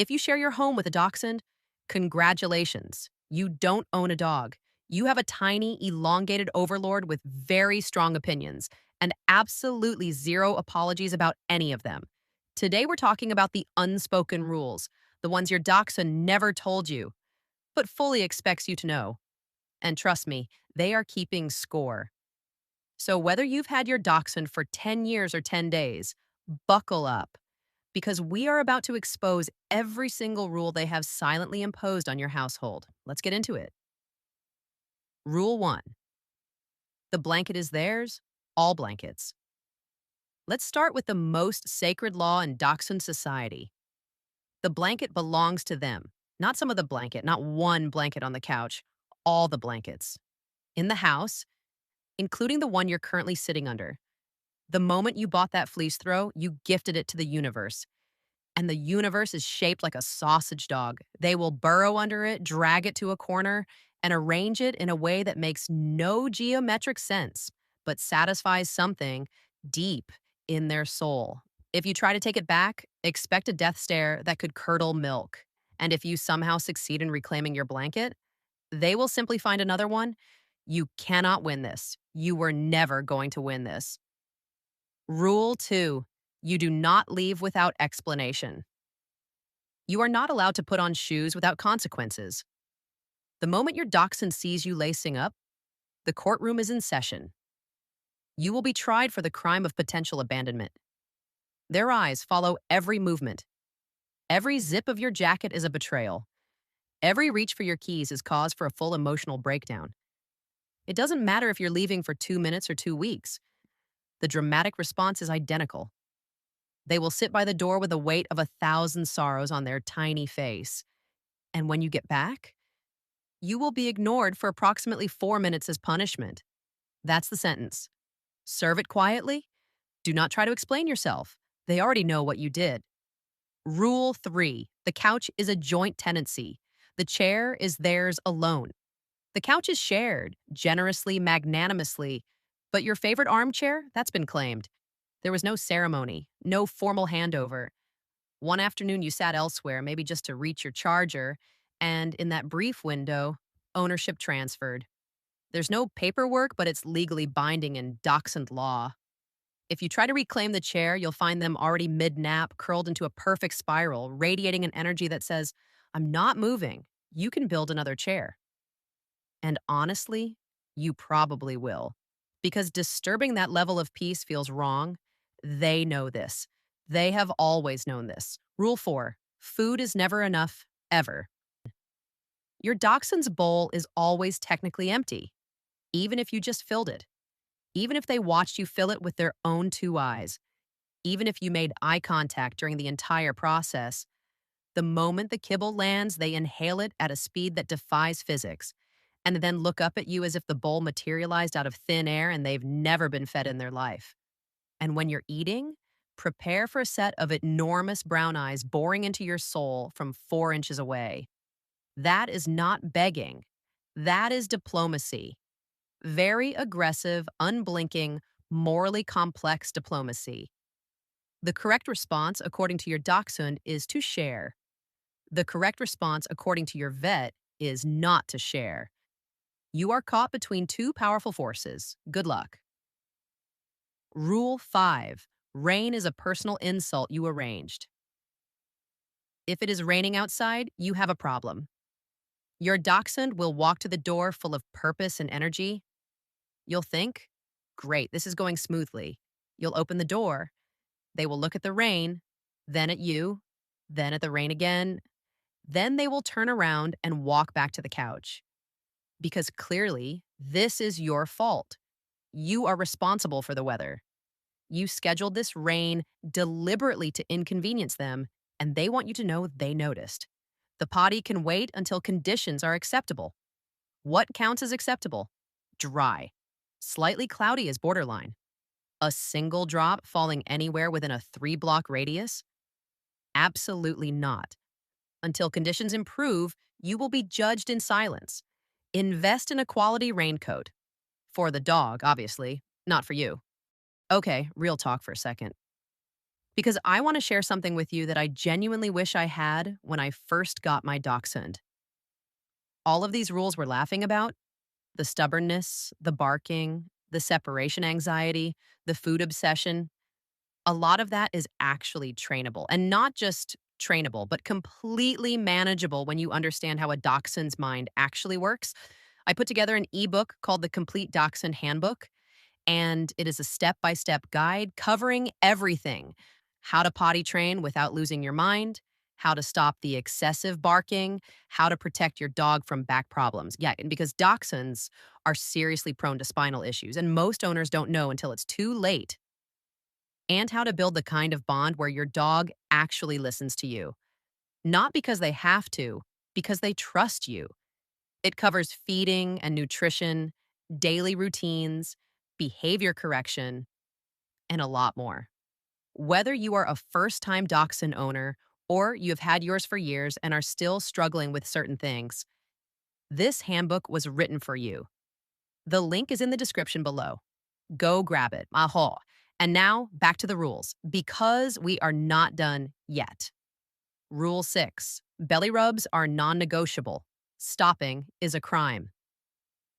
If you share your home with a dachshund, congratulations. You don't own a dog. You have a tiny, elongated overlord with very strong opinions and absolutely zero apologies about any of them. Today, we're talking about the unspoken rules, the ones your dachshund never told you, but fully expects you to know. And trust me, they are keeping score. So, whether you've had your dachshund for 10 years or 10 days, buckle up because we are about to expose every single rule they have silently imposed on your household. Let's get into it. Rule 1: the blanket is theirs, all blankets. Let's start with the most sacred law in Dachshund society. The blanket belongs to them. Not some of the blanket, not one blanket on the couch, all the blankets. In the house, including the one you're currently sitting under. The moment you bought that fleece throw, you gifted it to the universe. And the universe is shaped like a sausage dog. They will burrow under it, drag it to a corner, and arrange it in a way that makes no geometric sense, but satisfies something deep in their soul. If you try to take it back, expect a death stare that could curdle milk. And if you somehow succeed in reclaiming your blanket, they will simply find another one. You cannot win this. You were never going to win this. Rule 2: you do not leave without explanation. You are not allowed to put on shoes without consequences. The moment your dachshund sees you lacing up, the courtroom is in session. You will be tried for the crime of potential abandonment. Their eyes follow every movement. Every zip of your jacket is a betrayal. Every reach for your keys is cause for a full emotional breakdown. It doesn't matter if you're leaving for 2 minutes or 2 weeks. The dramatic response is identical. They will sit by the door with the weight of 1,000 sorrows on their tiny face. And when you get back, you will be ignored for approximately 4 minutes as punishment. That's the sentence. Serve it quietly. Do not try to explain yourself. They already know what you did. Rule 3: the couch is a joint tenancy. The chair is theirs alone. The couch is shared, generously, magnanimously, but your favorite armchair, that's been claimed. There was no ceremony, no formal handover. One afternoon you sat elsewhere, maybe just to reach your charger, and in that brief window, ownership transferred. There's no paperwork, but it's legally binding in Dachshund law. If you try to reclaim the chair, you'll find them already mid-nap, curled into a perfect spiral, radiating an energy that says, "I'm not moving. You can build another chair." And honestly, you probably will. Because disturbing that level of peace feels wrong. They know this. They have always known this. Rule 4: food is never enough, ever. Your dachshund's bowl is always technically empty, even if you just filled it. Even if they watched you fill it with their own 2 eyes. Even if you made eye contact during the entire process. The moment the kibble lands, they inhale it at a speed that defies physics, and then look up at you as if the bowl materialized out of thin air and they've never been fed in their life. And when you're eating, prepare for a set of enormous brown eyes boring into your soul from 4 inches away. That is not begging. That is diplomacy. Very aggressive, unblinking, morally complex diplomacy. The correct response, according to your dachshund, is to share. The correct response, according to your vet, is not to share. You are caught between two powerful forces. Good luck. Rule 5: rain is a personal insult you arranged. If it is raining outside, you have a problem. Your dachshund will walk to the door full of purpose and energy. You'll think, great, this is going smoothly. You'll open the door. They will look at the rain, then at you, then at the rain again. Then they will turn around and walk back to the couch. Because clearly, this is your fault. You are responsible for the weather. You scheduled this rain deliberately to inconvenience them, and they want you to know they noticed. The potty can wait until conditions are acceptable. What counts as acceptable? Dry. Slightly cloudy is borderline. A single drop falling anywhere within a 3-block radius? Absolutely not. Until conditions improve, you will be judged in silence. Invest in a quality raincoat. For the dog, obviously, not for you. Okay, real talk for a second. Because I want to share something with you that I genuinely wish I had when I first got my dachshund. All of these rules we're laughing about, the stubbornness, the barking, the separation anxiety, the food obsession, a lot of that is actually trainable. And not just trainable, but completely manageable when you understand how a dachshund's mind actually works. I put together an ebook called the Complete Dachshund Handbook, and it is a step by step guide covering everything: how to potty train without losing your mind, how to stop the excessive barking, how to protect your dog from back problems. Yeah, and because dachshunds are seriously prone to spinal issues, and most owners don't know until it's too late, and how to build the kind of bond where your dog actually listens to you, not because they have to, because they trust you. It covers feeding and nutrition, daily routines, behavior correction, and a lot more. Whether you are a first time dachshund owner or you have had yours for years and are still struggling with certain things, this handbook was written for you. The link is in the description below. Go grab it. Aho. And now back to the rules, because we are not done yet. Rule 6: belly rubs are non negotiable. Stopping is a crime.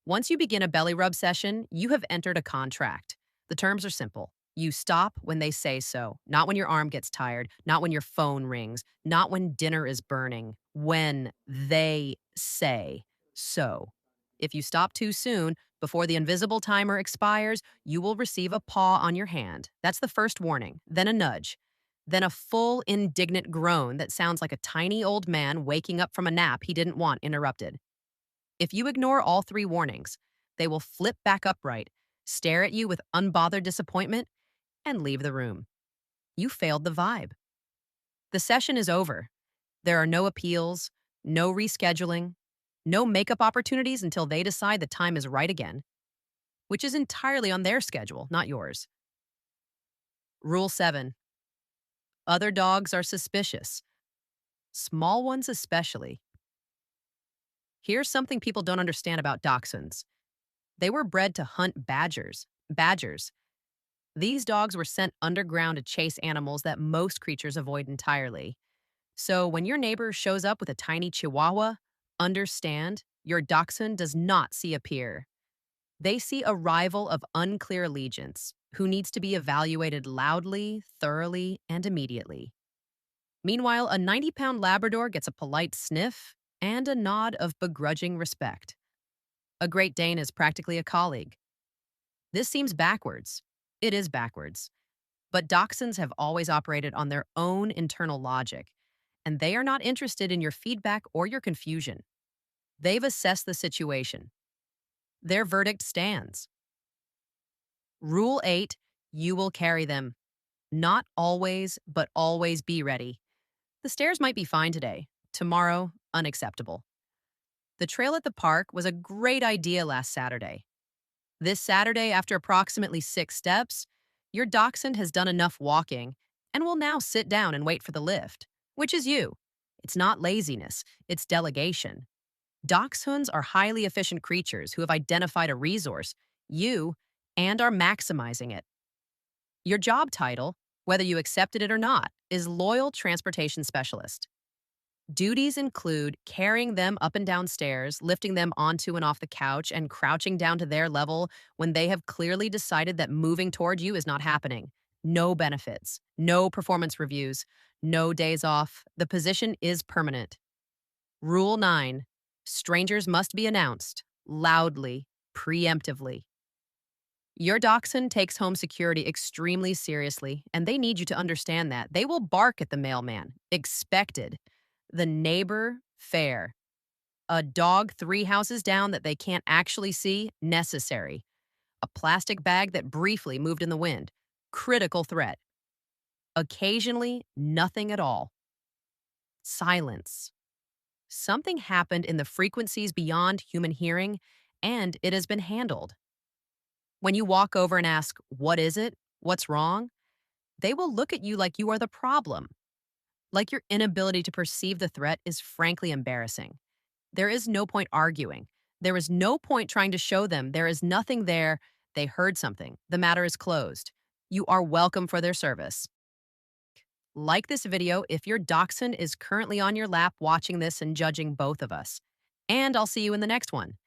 Once you begin a belly rub session, you have entered a contract. The terms are simple. You stop when they say so, not when your arm gets tired, not when your phone rings, not when dinner is burning, when they say so. If you stop too soon, before the invisible timer expires, you will receive a paw on your hand. That's the first warning, then a nudge, then a full indignant groan that sounds like a tiny old man waking up from a nap he didn't want interrupted. If you ignore all three warnings, they will flip back upright, stare at you with unbothered disappointment, and leave the room. You failed the vibe. The session is over. There are no appeals, no rescheduling, no makeup opportunities until they decide the time is right again, which is entirely on their schedule, not yours. Rule 7: other dogs are suspicious, small ones especially. Here's something people don't understand about dachshunds: they were bred to hunt badgers. These dogs were sent underground to chase animals that most creatures avoid entirely. So when your neighbor shows up with a tiny chihuahua, understand your dachshund does not see a peer. They see a rival of unclear allegiance who needs to be evaluated loudly, thoroughly, and immediately. Meanwhile, a 90-pound Labrador gets a polite sniff and a nod of begrudging respect. A Great Dane is practically a colleague. This seems backwards. It is backwards. But dachshunds have always operated on their own internal logic, and they are not interested in your feedback or your confusion. They've assessed the situation. Their verdict stands. Rule 8: you will carry them. Not always, but always be ready. The stairs might be fine today. Tomorrow, unacceptable. The trail at the park was a great idea last Saturday. This Saturday, after approximately 6 steps, your dachshund has done enough walking and will now sit down and wait for the lift, which is you. It's not laziness, it's delegation. Dachshunds are highly efficient creatures who have identified a resource, you, and are maximizing it. Your job title, whether you accepted it or not, is Loyal Transportation Specialist. Duties include carrying them up and down stairs, lifting them onto and off the couch, and crouching down to their level when they have clearly decided that moving toward you is not happening. No benefits, no performance reviews, no days off. The position is permanent. Rule 9: strangers must be announced loudly, preemptively. Your dachshund takes home security extremely seriously, and they need you to understand that. They will bark at the mailman. Expected. The neighbor, fair. A dog 3 houses down that they can't actually see, necessary. A plastic bag that briefly moved in the wind, critical threat. Occasionally, nothing at all. Silence. Something happened in the frequencies beyond human hearing, and it has been handled. When you walk over and ask, "What is it? What's wrong?" they will look at you like you are the problem. Like your inability to perceive the threat is frankly embarrassing. There is no point arguing. There is no point trying to show them there is nothing there. They heard something. The matter is closed. You are welcome for their service. Like this video if your dachshund is currently on your lap watching this and judging both of us. And I'll see you in the next one.